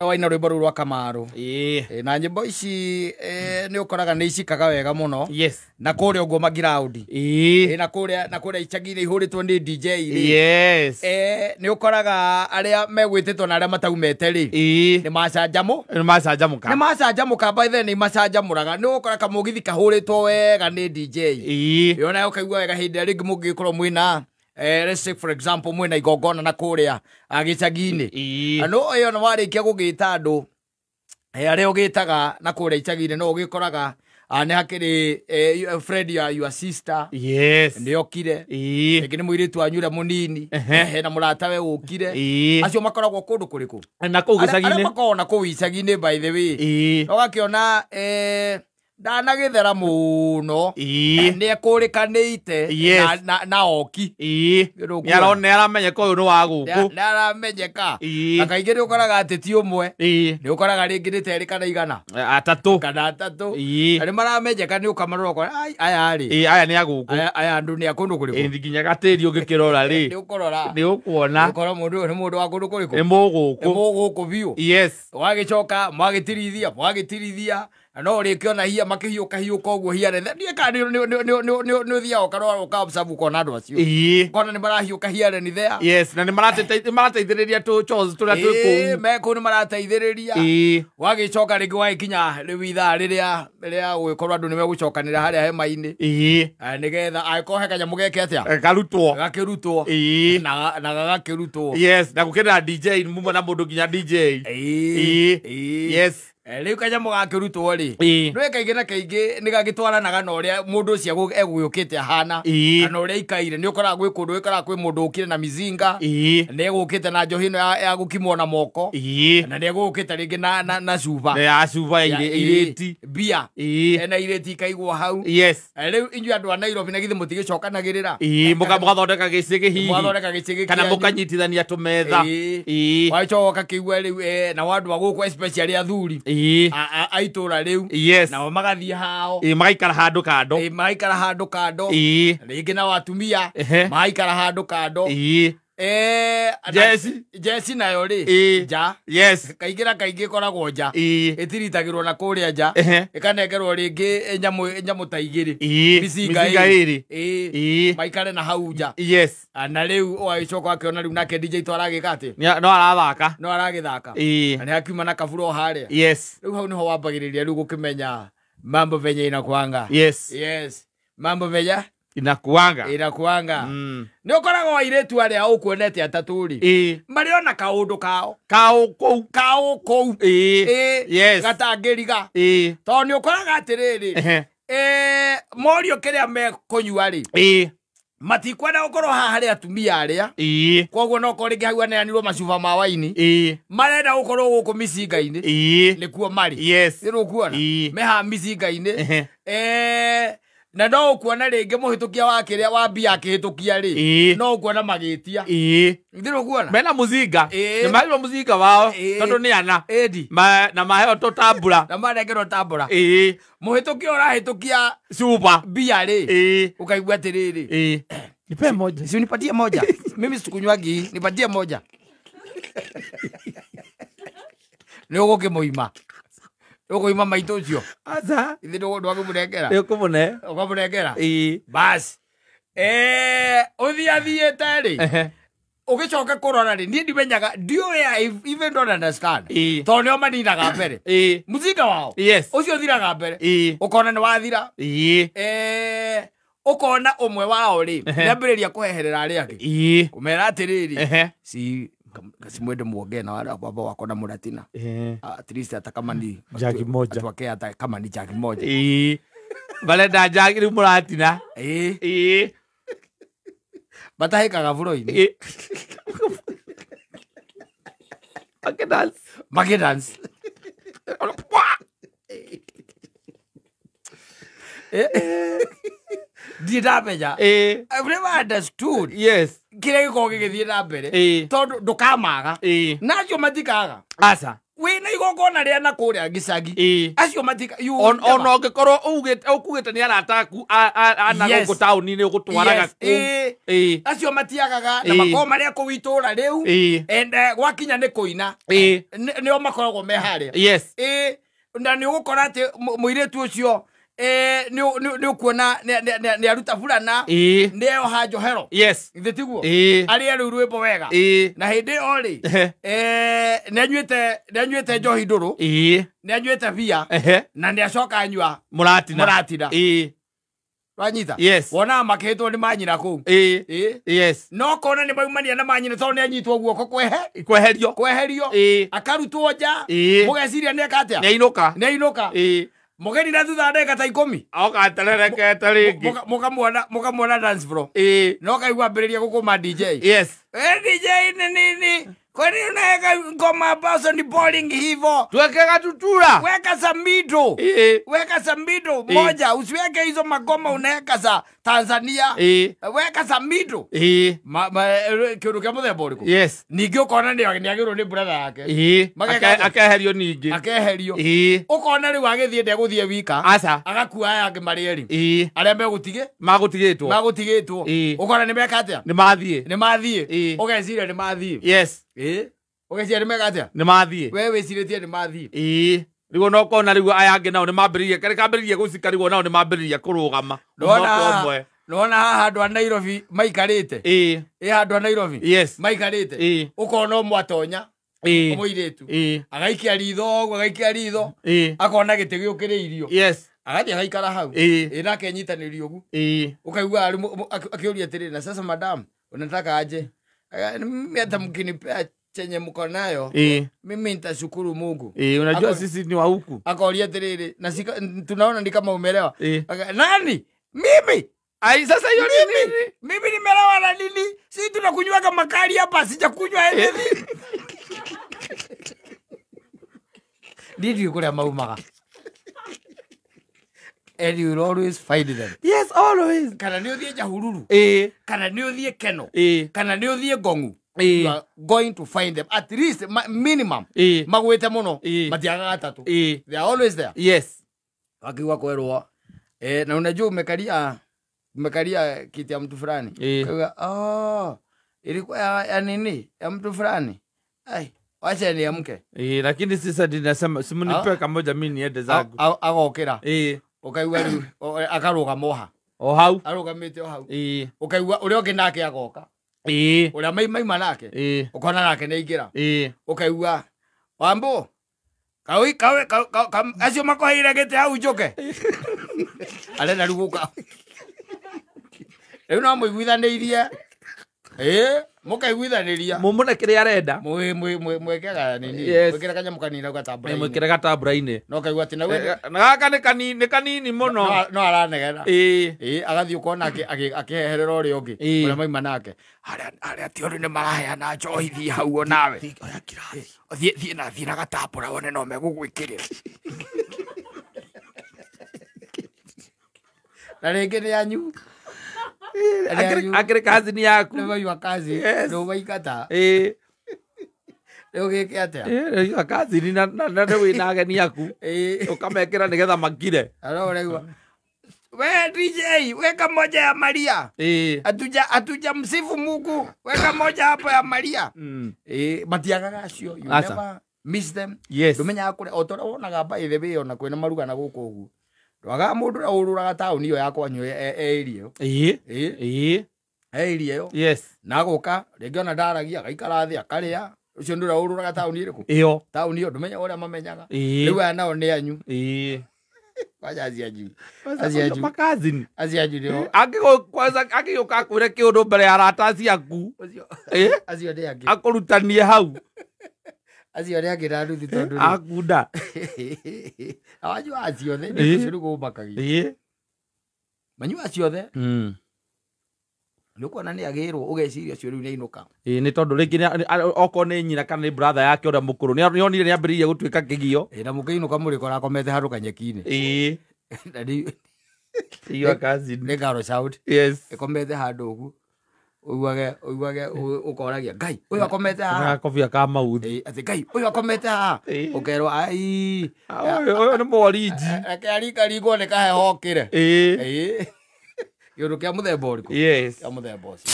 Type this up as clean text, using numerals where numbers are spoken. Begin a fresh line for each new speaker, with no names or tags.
waina rwimbo rwa Kamaru na nyimbo ici ni ukoraga ni icikaga wega muno
yes
na kuria uguo magiraudi na kuria icagire ihuritwo ni DJ
yes
ni ukoraga aria megwititwo na aria mataumete ri ni macanjamuka by then ni macanjamuraga ni ukora kamugithi kahuritwo wega ni DJ yona ukaigua wega hindi ringi mungikorwo mwina let's say for example mwina igongona na kuria agicagini no yo no warikia gugita andu aria ugitaga na kuria icagini no ugikoraga ni hakiri friend ya your sister
yes
ni okire ni muiritu anyura munini na muratawe ukire acio makoragwo kundu kuriku
na kuu gicagini
aria makona kuu icagini by the way ugakiona ndanagithera muno ni ekurikanite na oki
ni aramenyeka uyu ni wa guku
ni aramenyeka na kaingĩ ni ukoraga ati ti umwe ni ukoraga ringi ni teri kana igana
atatu
na ni maramenyeka ni ukamarora kwa aya ri
aya ni aguku
aya andu ni akundu kuriku
nginya gatiri ugikirora ri
ni ukorora
ni ukuona
ukora mundu ni mundu wa kundu kuriku
ni muguku
biu
yes
wagicoka mwagitirithia no rikiona hia makihiuka uguo hia rethe ni ka ni thia okarora ukabsabu kona andu acio kona ni marahiuka hia ni thea
yes na ni marateithiriria tu chores turia twi ku
me ku ni marateithiriria wagicoka ringi wakinya riwitha riria gwikorwo andu ni megucokanira haria hema-ini nigetha aikohe kanyamu geke atia gakirutwo na gagakirutwo
yes na gukira DJ mumwe na mundu nginya DJ yes
riu kanyamu gakirutwo ri no kaingĩ na kaingĩ ni gagitwaranaga na uria mundu ucio eguyukite ahana kana uria ikaire ni ukoraga gwi kundu wikara kwi mundu ukire na mizinga ni egukite na njohi ya gukimwo na moko na ni egukite ringi na cuba
ya cuba ireti
bia na ireti kaigwo hau
yes
riu inyu andu a Nairobi na githi mutigicokanagirira
mugathondeka gicigi hihi kana mukanyitithania tumetha
wacoka kiigua riu na wandu aguku especially athuri aitura riu
yes
na magathie hao
magaikara handu kando
ringi na watumia magaikara handu kando Jesse nayo ri ja
yes
kaingi koragwo ja itiritagirwo na kuria ja ikanengerwo ringi nyamu ta igiri mizinga iri maikare na hau ja
yes
na riu waicoka akiona riu nake DJ to aragika ati
no aragithaka
na ni akiuma na kaburo haria
yes
riu hau niho wambagiriria riu gukimenya mambo venye inakuanga
yes
mambo venye
inakuanga
ni ukoragwo wairetu aria ukuonete atatu ri mari ona kaundu kao kou
yes
gatangiriga to ni ukoraga atiriri morio kiria me kunyua ri matikwenda gukorwo haha hari atumia aria koguo no koringi hau aneanirwo macuba ma waini marenda gukorwo guku micinga-ini nikuo mari ni rukuona meha micinga-ini na no ukuona ringi muhitukia wa kiria wa bia akihitukia ri no ukuona magitia ndiro kuona
mena muzinga ni mahiro muzinga wao tondu ni ana na maheo tutambura
na marengerwo tambura muhitukia urahitukia
super
bia ri ukaigua atiriri
nipe moja
si unipatie moja mimi sikunywangi nipatie moja ni ugukimuima uguima maito ucio
aza
ithi ndo ndwakumurengera ukamurengera bas uthiathiite ri ugicoka kurora ri ni ndimenyaga even don't understand to nio maninaga mbere muzinga wao ucio thiraga mbere ukona ni wathira ukona umwe wao ri niambiriria kuheherera aria angi kumera atiriri si kasimwende muongee na wale baba wako na muratina at least hata kama ni
jagi moja
tuwake hata kama ni jagi moja
valenda jagi ni muratina
batahika gavuro-ini magedance ndamenya I've never understood
yes
kire gikorwo gigithie na mbere tondu ndukamaga nacio matikaga
aca
wina igongona ria na kuria gicagi acio matika
ono ngikorwo ukugite ni arataku ana guku tauni ni ugutwaraga ku
acio matiagaga na makoma maria ku witura riu ende gwakinya ni kuina ni o makoragwo meharia na ni ugukora ati muiretu ucio ni ukuona ni aruta fulana ni oha njohero ithe tiguo ari riu rwimbo wega na hindi ori ni anyuite njohi nduru ni anyuite bia na ni acoka anyua muratina wanyita wona makehitwo ni manyina kuu no kona ni maumania na manyina tondu ni anyitwo guoko kweherio akarutwo nja mugeciria ni ekatia ni ainuka mugeni na thutha ndeka ta 10
oka tererekete ringi
mukamwona dance floor no kaigua mbiriria gukuma DJ DJ nini kwani unaweka ngoma ambazo ni bowling hivo
tuwekega tutura
weka samido moja usiweke hizo magoma unaweka za Tanzania weka samido kiundu kia muthemba uriku ningi ukona ni agirwo ni brother yake
akeherio ningi
ukona riu agithie ndeguthie wika agakua yake marieri aria magutigitwo ukona ni meka atia
ni mathie
ugeciria ni mathie ugeciria ni meka atia
ni mathie
we wiciritie ni mathie
rigo no kona rigo ayange nao ni mambiririe kambiririe gucika rigo nao ni mambiririe kurugama
nona haha andu a Nairobi maikarite andu a Nairobi maikarite ukona mwatonya umuiretu agaikia ritho akona gite giukiriirio agathie agaikara hau nake nyitanirio ugu ukaigua akiuria atiri na sasa madam unataka aje mimi hata mkinipea chenye mko nayo mimi nitashukuru Mungu
unajua sisi ni wa huku
akauria atiriri na tunaona ni kama umeelewa nani mimi
ai sasa hiyo nini
mimi nimelewa na nini sisi tunakunywa makali hapa sijakunywa anything did you kula maumaga and you will always find them
always
kana ni uthie jahururu kana ni uthie keno kana ni uthie gongu you are going to find them at least minimum magwete muno matiaga gatatu they are always there wakiwa kwerwo na unajua umekalia kiti ya mtu fulani ilikuwa ya nini ya mtu fulani wacha ni amke
lakini sasa ninasema simunipe kamoja mimi niende zangu
agokira ukaigua riu akaruga moha
hau
arugamite hau ukaigua uri ongi nake agoka uria maima nake ukona nake ni ingira ukaigua wambo kawi acio makoheire gite hau njuke arenda ruguka riu no muiguithanirie mukaiguithaniria
mumune kiria arenda
mwekega nini mwekera kanyamu kanini gatabura
mwekera gatabura-ini
no kaigua ati nawe
na gaka ni kanini muno
no aranegera agathii ukona akiheherera uria ungi uria maima nake aria ti ori ni maraheana njohithi hau o nawe thie na gatabura wone no megugwikirira na ringi ni anyu
akiri kazi ni yaku
ni wa kazi no waikata leo geke atia
leo kazi ni na wina ageni yaku ukamekera nigetha makire
aroregwa we DJ weka moja ya Maria atuja msifu Mungu weka moja hapo ya Maria matiagaga acio you never miss them dumenya akure otora wonaga by the way ona kwena maruga na guku ugu Dwaga mundu na ururaga tauni iyo yakwa nyu erio. Erio. Nagoka ringi ona ndaragia gaikara thi akaria. Ucio ndura ururaga tauni iriku.
Iyo.
Tauni iyo ndumenye uria mamenyaga. Riu nao ni anyu. Kwaja aziaju. Aziaju.
Makazini.
Aziaju ndio.
Akigoka kwire kiundu mbere ya arataci aku.
Azio ndi angi.
Akurutanie hau.
Azio ndi angi raruthi tondu.
Akunda.
Awanyu acio the ni ciru gumbakagia. Manyu acio the. Nuko nani agirwo ugeciria cio riu ni inuka.
Ni tondu ringi oko ni nyina kana ni brother yake ora mukuru ni onire ni ambiririe gutwika kigio.
Na mukiinuka muri kora komete haru kanyeki-ini. Ndadi.
Iyo kazi
ni garo shout.
Yes.
Komete handu ugu. uiguage ukoragia ngai uyu akomete ha
kobia ka mauthi
ati ngai uyu akomete ha ukerwo ai
uyu ni moriji
akarika rigo ne kahe hokire yundu kia muthemba uriku
yes
kia muthemba ucio